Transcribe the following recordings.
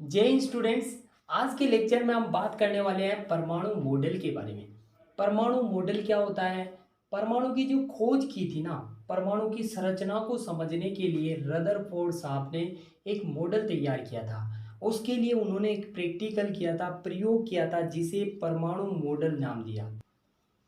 जय हिंद स्टूडेंट्स। आज के लेक्चर में हम बात करने वाले हैं परमाणु मॉडल के बारे में। परमाणु मॉडल क्या होता है? परमाणु की जो खोज की थी ना, परमाणु की संरचना को समझने के लिए रदरफोर्ड साहब ने एक मॉडल तैयार किया था। उसके लिए उन्होंने एक प्रैक्टिकल किया था, प्रयोग किया था, जिसे परमाणु मॉडल नाम दिया।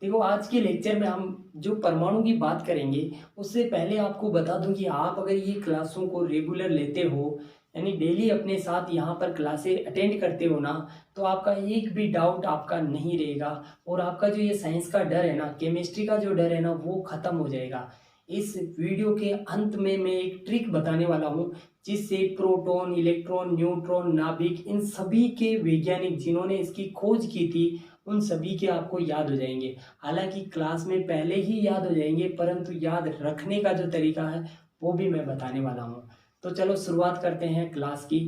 देखो, आज के लेक्चर में हम जो परमाणु की बात करेंगे, उससे पहले आपको बता दूं कि आप अगर ये क्लासों को रेगुलर लेते हो, यानी डेली अपने साथ यहाँ पर क्लासें अटेंड करते हो ना, तो आपका एक भी डाउट आपका नहीं रहेगा। और आपका जो ये साइंस का डर है ना, केमिस्ट्री का जो डर है ना, वो खत्म हो जाएगा। इस वीडियो के अंत में मैं एक ट्रिक बताने वाला हूँ, जिससे प्रोटॉन, इलेक्ट्रॉन, न्यूट्रॉन, नाभिक, इन सभी के वैज्ञानिक जिन्होंने इसकी खोज की थी, उन सभी के आपको याद हो जाएंगे। हालांकि क्लास में पहले ही याद हो जाएंगे, परंतु याद रखने का जो तरीका है वो भी मैं बताने वाला हूँ। तो चलो शुरुआत करते हैं क्लास की।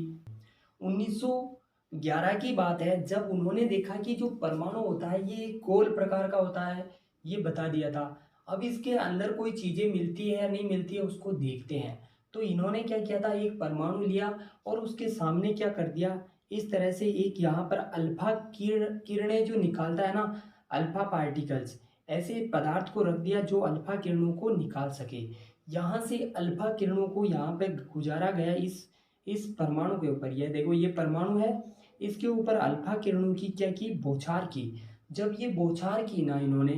1911 की बात है, जब उन्होंने देखा कि जो परमाणु होता है ये गोल प्रकार का होता है, ये बता दिया था। अब इसके अंदर कोई चीजें मिलती है या नहीं मिलती है, उसको देखते हैं। तो इन्होंने क्या किया था, एक परमाणु लिया और उसके सामने क्या कर दिया, इस तरह से एक यहाँ पर अल्फा किरणें जो निकालता है ना, अल्फा पार्टिकल्स, ऐसे पदार्थ को रख दिया जो अल्फा किरणों को निकाल सके। यहाँ से अल्फा किरणों को यहाँ पे गुजारा गया इस परमाणु के ऊपर। ये देखो, ये परमाणु है, इसके ऊपर अल्फा किरणों की क्या की, बौछार की। जब ये बौछार की ना इन्होंने,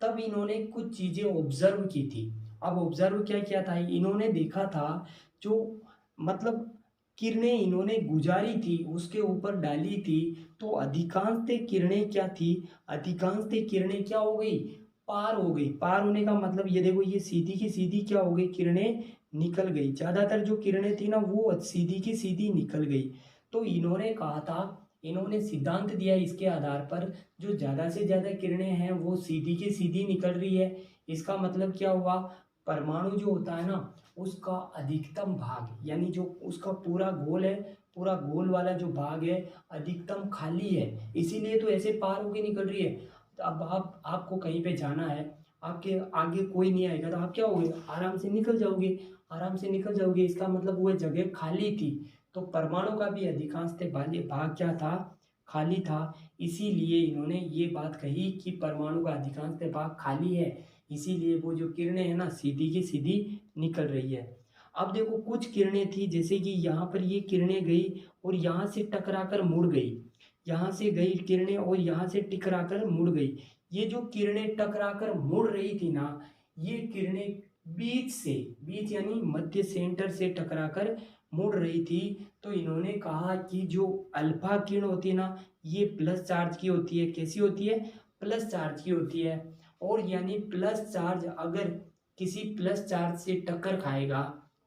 तब इन्होंने कुछ चीजें ऑब्जर्व की थी। अब ऑब्जर्व क्या किया था, इन्होंने देखा था जो मतलब किरणें इन्होंने गुजारी थी, उसके ऊपर डाली थी, तो अधिकांश किरणें क्या थी, अधिकांश किरणें क्या हो गई, पार हो गई। पार होने का मतलब ये देखो, ये सीधी की सीधी क्या हो गई, किरणें निकल गई। ज्यादातर जो किरणें थी ना, वो सीधी की सीधी निकल गई। तो इन्होंने कहा था, इन्होंने सिद्धांत दिया इसके आधार पर, जो ज्यादा से ज्यादा किरणें हैं वो सीधी की सीधी निकल रही है। इसका मतलब क्या हुआ, परमाणु जो होता है ना, उसका अधिकतम भाग, यानी जो उसका पूरा गोल है, पूरा गोल वाला जो भाग है, अधिकतम खाली है, इसीलिए तो ऐसे पार होके निकल रही है। तो अब आपको कहीं पे जाना है, आपके आगे कोई नहीं आएगा, तो आप क्या होगे, आराम से निकल जाओगे। आराम से निकल जाओगे, इसका मतलब वो जगह खाली थी। तो परमाणु का भी अधिकांश भाग क्या था, खाली था। इसीलिए इन्होंने ये बात कही कि परमाणु का अधिकांश भाग खाली है, इसीलिए वो जो किरणें हैं ना, सीधी की सीधी निकल रही है। अब देखो, कुछ किरणें थी, जैसे कि यहाँ पर ये किरणें गई और यहाँ से टकराकर मुड़ गई। यहाँ से गई किरणें और यहाँ से टकराकर मुड़ गई। ये जो किरणें टकराकर मुड़ रही थी ना, ये किरणें बीच से, बीच यानी मध्य सेंटर से टकराकर मुड़ रही थी। तो इन्होंने कहा कि जो अल्फा किरण होती है ना, ये प्लस चार्ज की होती है। कैसी होती है, प्लस चार्ज की होती है। और यानी प्लस चार्ज अगर किसी प्लस चार्ज से टक्कर खाएगा,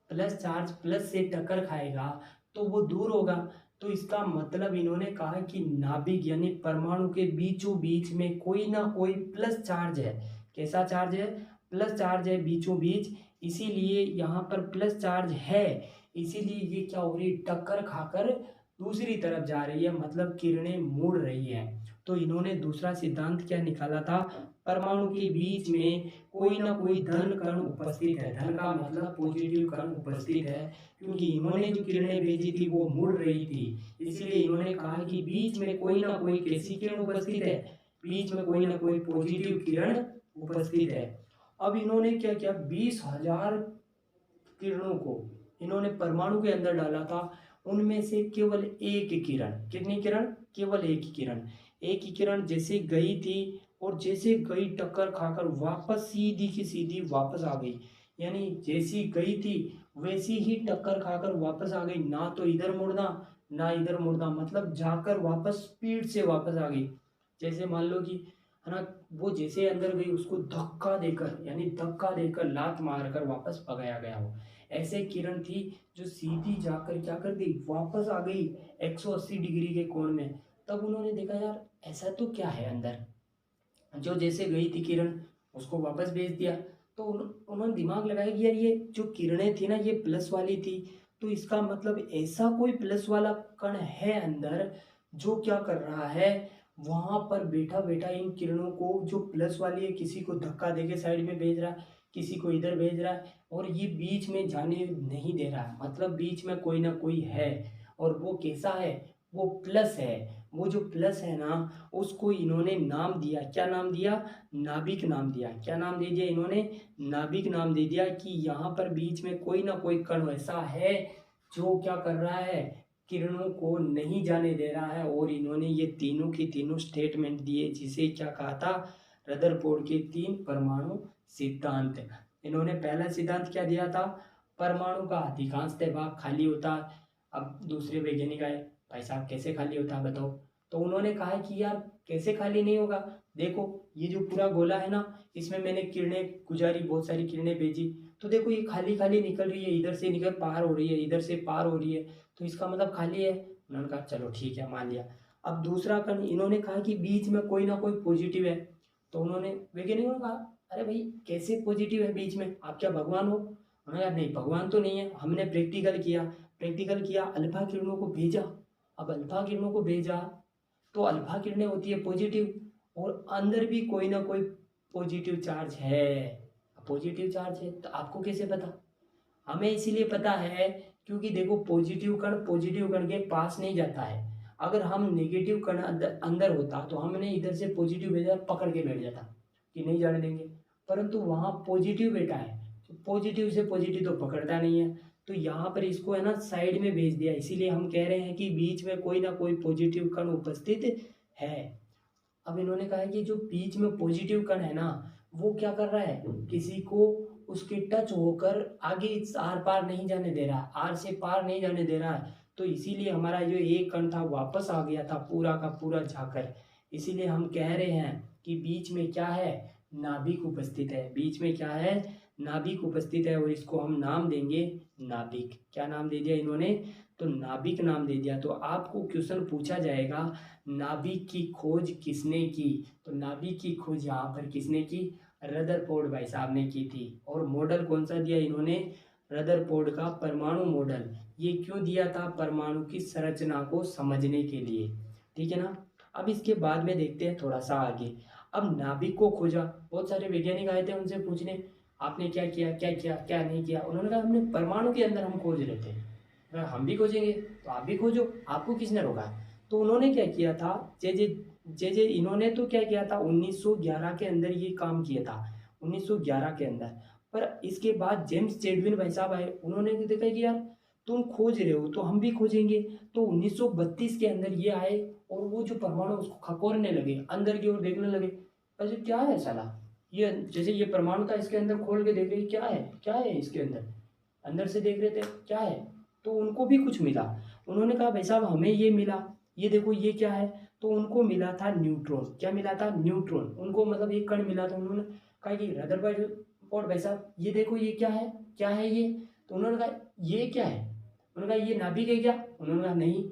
प्लस चार्ज प्लस से टक्कर खाएगा, तो वो दूर होगा। तो इसका मतलब इन्होंने कहा कि नाभिक यानी परमाणु के बीचों बीच में कोई ना कोई प्लस चार्ज है। कैसा चार्ज है, प्लस चार्ज है बीचों बीच। इसीलिए यहाँ पर प्लस चार्ज है, इसीलिए ये क्या हो रही है, टक्कर खाकर दूसरी तरफ जा रही है, मतलब किरणें मुड़ रही है। तो इन्होंने दूसरा सिद्धांत क्या निकाला था, परमाणु के बीच में कोई ना कोई धन कण उपस्थित है। धन का मतलब पॉजिटिव कण उपस्थित है, क्योंकि इन्होंने जो किरणें भेजी थी वो मुड़ रही थी। इसलिए इन्होंने कहा कि बीच में कोई ना कोई कैसी किरण उपस्थित है, बीच में कोई ना कोई पॉजिटिव किरण उपस्थित है। अब इन्होंने क्या किया, 20,000 किरणों को इन्होंने परमाणु के अंदर डाला था। उनमें से केवल एक किरण, कितनी किरण, केवल एक ही किरण, एक ही किरण जैसे गई थी, और जैसे गई टक्कर खाकर वापस सीधी की सीधी वापस आ गई। यानी जैसी गई थी वैसी ही टक्कर खाकर वापस आ गई, ना तो इधर मुड़ना ना इधर मुड़ना, मतलब जाकर वापस स्पीड से वापस आ गई। जैसे मान लो कि, है ना, वो जैसे अंदर गई उसको धक्का देकर, यानी धक्का देकर लात मारकर वापस भगाया गया हो। ऐसे किरण थी जो सीधी जाकर क्या कर दी, वापस आ गई 180 डिग्री के कोण में। तब उन्होंने देखा, यार ऐसा तो क्या है अंदर, जो जैसे गई थी किरण उसको वापस भेज दिया। तो उन्होंने दिमाग लगाया कि यार ये जो किरणें थी ना, ये प्लस वाली थी, तो इसका मतलब ऐसा कोई प्लस वाला कण है अंदर, जो क्या कर रहा है, वहां पर बैठा बैठा इन किरणों को, जो प्लस वाली है, किसी को धक्का देके साइड में भेज रहा है, किसी को इधर भेज रहा है, और ये बीच में जाने नहीं दे रहा है, मतलब बीच में कोई ना कोई है। और वो कैसा है, वो प्लस है। वो जो प्लस है ना, उसको इन्होंने नाम दिया, क्या नाम दिया, नाभिक नाम दिया। क्या नाम दे दिया इन्होंने, नाभिक नाम दे दिया कि यहाँ पर बीच में कोई ना कोई कण ऐसा है जो क्या कर रहा है, किरणों को नहीं जाने दे रहा है। और इन्होंने ये तीनों की तीनों स्टेटमेंट दिए, जिसे क्या कहा था, रदरफोर्ड के 3 परमाणु सिद्धांत। इन्होंने पहला सिद्धांत क्या दिया था, परमाणु का अधिकांशतः भाग खाली होता है। अब दूसरे वैज्ञानिक आए, भाई साहब कैसे खाली होता है बताओ। तो उन्होंने कहा कि यार कैसे खाली नहीं होगा, देखो ये जो पूरा गोला है ना, इसमें मैंने किरणें गुजारी, बहुत सारी किरणें भेजी, तो देखो ये खाली खाली निकल रही है, इधर से निकल पार हो रही है, इधर से पार हो रही है, तो इसका मतलब खाली है। उन्होंने कहा चलो ठीक है, मान लिया। अब दूसरा कण इन्होंने कहा कि बीच में कोई ना कोई पॉजिटिव है। तो उन्होंने वैज्ञानिकों ने कहा अरे भाई कैसे पॉजिटिव है बीच में, आप क्या भगवान हो। उन्होंने कहा नहीं भगवान तो नहीं है, हमने प्रैक्टिकल किया, अल्फा किरणों को भेजा। अब अल्फा किरणों को भेजा तो अल्फा किरणें होती है पॉजिटिव, और अंदर भी कोई ना कोई पॉजिटिव चार्ज है। पॉजिटिव चार्ज है तो आपको कैसे पता, हमें इसीलिए पता है क्योंकि देखो पॉजिटिव कण के पास नहीं जाता है। अगर हम नेगेटिव कण अंदर होता तो हमने इधर से पॉजिटिव भेजा, पकड़ के बैठ जाता कि नहीं जाने देंगे, परंतु वहाँ पॉजिटिव बैठा है, तो पॉजिटिव से पॉजिटिव तो पकड़ता नहीं है, तो यहाँ पर इसको है ना साइड में भेज दिया। इसीलिए हम कह रहे हैं कि बीच में कोई ना कोई पॉजिटिव कण उपस्थित है। अब इन्होंने कहा है कि जो बीच में पॉजिटिव कण है ना, वो क्या कर रहा है, किसी को उसके टच होकर आगे आर पार नहीं जाने दे रहा, आर से पार नहीं जाने दे रहा है। तो इसीलिए हमारा जो एक कण था वापस आ गया था पूरा का पूरा जाकर। इसीलिए हम कह रहे हैं कि बीच में क्या है, नाभिक उपस्थित है। बीच में क्या है, नाभिक उपस्थित है, और इसको हम नाम देंगे नाभिक। क्या नाम दे दिया इन्होंने, तो नाभिक नाम दे दिया। तो आपको क्वेश्चन पूछा जाएगा नाभिक की खोज किसने की, तो नाभिक की खोज यहाँ पर किसने की, रदरफोर्ड भाई साहब ने की थी। और मॉडल कौन सा दिया इन्होंने, रदरफोर्ड का परमाणु मॉडल। ये क्यों दिया था, परमाणु की संरचना को समझने के लिए, ठीक है ना। अब इसके बाद में देखते हैं थोड़ा सा आगे। अब नाभिक को खोजा, बहुत सारे वैज्ञानिक आए थे उनसे पूछने आपने क्या किया, क्या किया, क्या नहीं किया। उन्होंने कहा हमने परमाणु के अंदर हम खोज रहे थे। अगर हम भी खोजेंगे तो आप भी खोजो, आपको किसने रोका। तो उन्होंने क्या किया था, जे जे जे जे इन्होंने तो क्या किया था 1911 के अंदर ये काम किया था, 1911 के अंदर। पर इसके बाद जेम्स चैडविन भाई साहब आए, उन्होंने भी देखा कि यार तुम खोज रहे हो तो हम भी खोजेंगे। तो 1932 के अंदर ये आए और वो जो परमाणु उसको खकोरने लगे, अंदर की ओर देखने लगे, अरे क्या है साला, ये जैसे ये परमाणु था इसके अंदर खोल के देख रहे क्या है, क्या है इसके अंदर, अंदर से देख रहे थे क्या है। तो उनको भी कुछ मिला, उन्होंने कहा भाई साहब हमें ये मिला, ये देखो ये क्या है। तो उनको मिला था न्यूट्रॉन। क्या मिला था, न्यूट्रॉन। उनको मतलब एक कण मिला था। उन्होंने कहा कि रदरफोर्ड भाई साहब ये देखो ये क्या है, क्या है ये। तो उन्होंने कहा ये क्या है, उन्होंने कहा ये नाभिक है क्या, उन्होंने कहा नहीं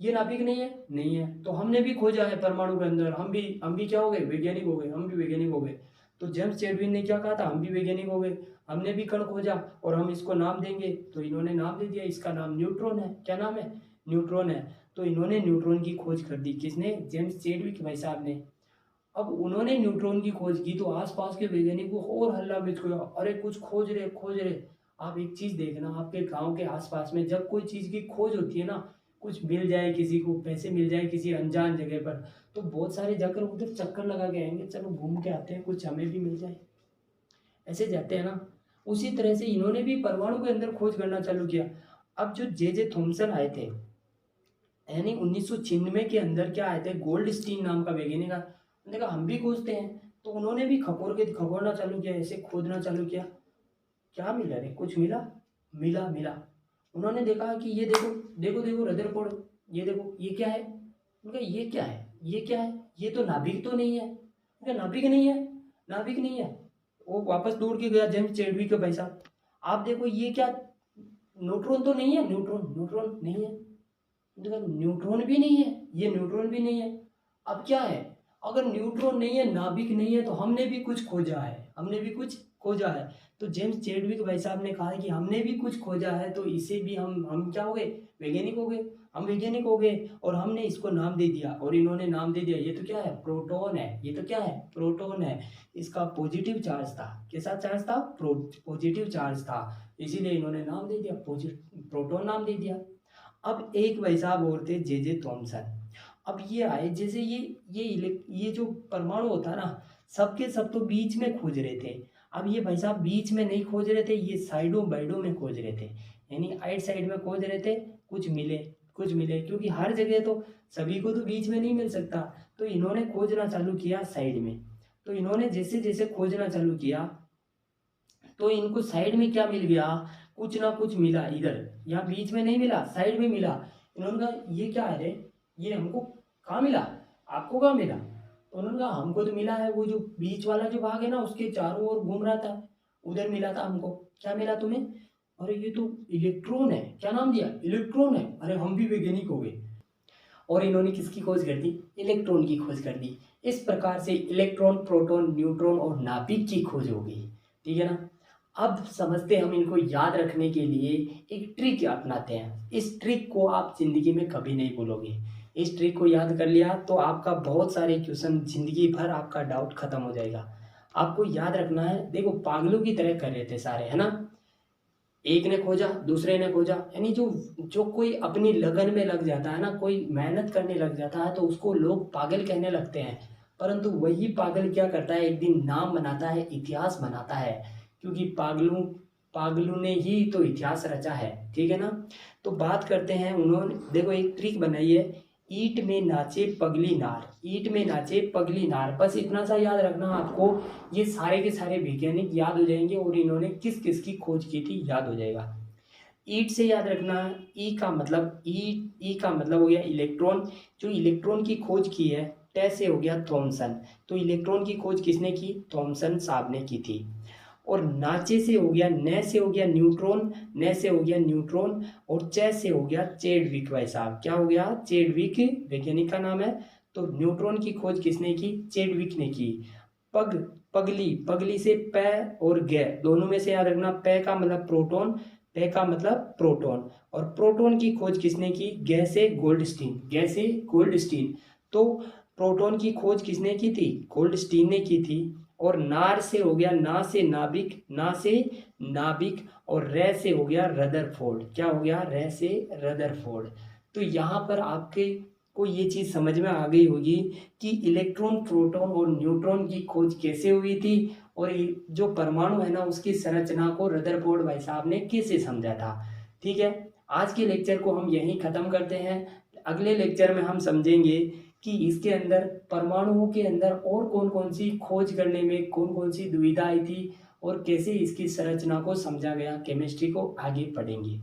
ये नाभिक नहीं है, नहीं है। तो हमने भी खोजा है परमाणु के अंदर, हम भी क्या हो गए, वैज्ञानिक हो गए, हम भी वैज्ञानिक हो गए। तो जेम्स चैडविन ने क्या कहा था, हम भी वैज्ञानिक हो गए, हमने भी कण खोजा और हम इसको नाम देंगे। तो इन्होंने नाम दे दिया, इसका नाम न्यूट्रॉन है। क्या नाम है, न्यूट्रॉन है। तो इन्होंने न्यूट्रॉन की खोज कर दी, किसने, जेम्स चैडविक भाई साहब ने। अब उन्होंने न्यूट्रॉन की खोज की तो आसपास के वैज्ञानिकों को और हल्ला मच गया, अरे कुछ खोज रहे खोज रहे। आप एक चीज देखना, आपके गांव के आसपास में जब कोई चीज की खोज होती है ना, कुछ मिल जाए किसी को, पैसे मिल जाए किसी अनजान जगह पर, तो बहुत सारे जाकर उधर चक्कर लगा के आएंगे, चलो घूम के आते हैं, कुछ हमें भी मिल जाए, ऐसे जाते हैं ना। उसी तरह से इन्होंने भी परमाणु के अंदर खोज करना चालू किया। अब जो जे जे थॉमसन आए थे, यानी 1996 के अंदर क्या आए थे, गोल्ड स्टीन नाम का वैज्ञानिक का, उन्होंने कहा हम भी खोजते हैं। तो उन्होंने भी खगोलना चालू किया, ऐसे खोदना चालू किया। क्या मिला रे, कुछ मिला, मिला। उन्होंने देखा कि ये देखो देखो देखो रदरफोर्ड, ये देखो ये क्या है। उनका ये क्या है, ये क्या है, ये तो नाभिक तो नहीं है। उनका नाभिक नहीं है, नाभिक नहीं है। वो वापस दौड़ के गया जेम्स चैडविक के भाई साहब, आप देखो ये क्या, न्यूट्रॉन तो नहीं है, न्यूट्रॉन नहीं है। देखा न्यूट्रॉन भी नहीं है, ये न्यूट्रॉन भी नहीं है। अब क्या है, अगर न्यूट्रॉन नहीं है, नाभिक नहीं है, तो हमने भी कुछ खोजा है, हमने भी कुछ खोजा है। तो जेम्स चैडविक भाई साहब ने कहा कि हमने भी कुछ खोजा है, तो इसे भी हम क्या हो गए, वैज्ञानिक हो गए, हम वैज्ञानिक हो गए। और हमने इसको नाम दे दिया, और इन्होंने नाम दे दिया, ये तो क्या है, प्रोटॉन है। ये तो क्या है, प्रोटॉन है। इसका पॉजिटिव चार्ज था, कैसा चार्ज था, पॉजिटिव चार्ज था, इसीलिए इन्होंने नाम दे दिया, प्रोटॉन नाम दे दिया। अब एक भाई साहब और थे जे थॉमसन। अब ये आए, जैसे ये जो परमाणु होता है ना, सबके सब तो बीच में खोज रहे थे। अब ये भाई साहब बीच में नहीं खोज रहे थे, ये साइडों बाइडों में खोज रहे थे, यानी आइट साइड में खोज रहे थे। कुछ मिले, कुछ मिले, क्योंकि हर जगह तो सभी को तो बीच में नहीं मिल सकता। तो इन्होंने खोजना चालू किया साइड में। तो इन्होंने जैसे जैसे खोजना चालू किया, तो इनको साइड में क्या मिल गया, कुछ ना कुछ मिला इधर। यहाँ बीच में नहीं मिला, साइड में मिला। इन्होंने कहा ये क्या है रे, ये हमको कहाँ मिला, आपको कहाँ मिला। तो उन्होंने कहा हमको तो मिला है वो जो बीच वाला जो भाग है ना, उसके चारों ओर घूम रहा था, उधर मिला था हमको। क्या मिला तुम्हें? अरे ये तो इलेक्ट्रॉन है। क्या नाम दिया? इलेक्ट्रॉन है। अरे हम भी वैज्ञानिक हो गए। और इन्होंने किसकी खोज कर दी? इलेक्ट्रॉन की खोज कर दी। इस प्रकार से इलेक्ट्रॉन, प्रोटॉन, न्यूट्रॉन और नाभिक की खोज हो गई। ठीक है ना। अब समझते हैं हम इनको याद रखने के लिए एक ट्रिक अपनाते हैं। इस ट्रिक को आप जिंदगी में कभी नहीं भूलोगे। इस ट्रिक को याद कर लिया तो आपका बहुत सारे क्वेश्चन, जिंदगी भर आपका डाउट खत्म हो जाएगा। आपको याद रखना है, देखो पागलों की तरह कर रहे थे सारे, है ना। एक ने खोजा, दूसरे ने खोजा, यानी जो जो कोई अपनी लगन में लग जाता है ना, कोई मेहनत करने लग जाता है, तो उसको लोग पागल कहने लगते हैं। परंतु वही पागल क्या करता है, एक दिन नाम बनाता है, इतिहास बनाता है। क्योंकि पागलों पागलों ने ही तो इतिहास रचा है। ठीक है ना। तो बात करते हैं, उन्होंने देखो एक ट्रिक बनाई है, ईंट में नाचे पगली नार। ईंट में नाचे पगली नार, बस इतना सा याद रखना आपको। ये सारे के सारे वैज्ञानिक याद हो जाएंगे और इन्होंने किस किस की खोज की थी याद हो जाएगा। ईट से याद रखना, ई का मतलब हो गया इलेक्ट्रॉन। जो इलेक्ट्रॉन की खोज की है, टे से हो गया थॉमसन। तो इलेक्ट्रॉन की खोज किसने की? थॉमसन साहब ने की थी। और नाचे से हो गया, न से हो गया न्यूट्रॉन, न से हो गया न्यूट्रॉन। और चे से हो गया चेडविक भाई साहब। क्या हो गया? चेडविक वैज्ञानिक का नाम है। तो न्यूट्रॉन की खोज किसने की? चेडविक ने की। पग पगली, पगली से पै और गै, दोनों में से याद रखना, पै का मतलब प्रोटॉन, पै का मतलब प्रोटॉन। और प्रोटॉन की खोज किसने की? गै से गोल्डस्टीन, गै से गोल्डस्टीन। तो प्रोटॉन की खोज किसने की थी? गोल्डस्टीन ने की थी। और नार से हो गया, ना से नाभिक, ना से नाभिक। और रे से हो गया रदरफोर्ड। क्या हो गया? रे से रदरफोर्ड। तो यहाँ पर आपके को ये चीज़ समझ में आ गई होगी कि इलेक्ट्रॉन, प्रोटॉन और न्यूट्रॉन की खोज कैसे हुई थी, और ये जो परमाणु है ना, उसकी संरचना को रदरफोर्ड भाई साहब ने कैसे समझा था। ठीक है। आज के लेक्चर को हम यहीं ख़त्म करते हैं। अगले लेक्चर में हम समझेंगे कि इसके अंदर, परमाणुओं के अंदर और कौन कौन सी खोज करने में कौन कौन सी दुविधा आई थी, और कैसे इसकी संरचना को समझा गया। केमिस्ट्री को आगे पढ़ेंगे।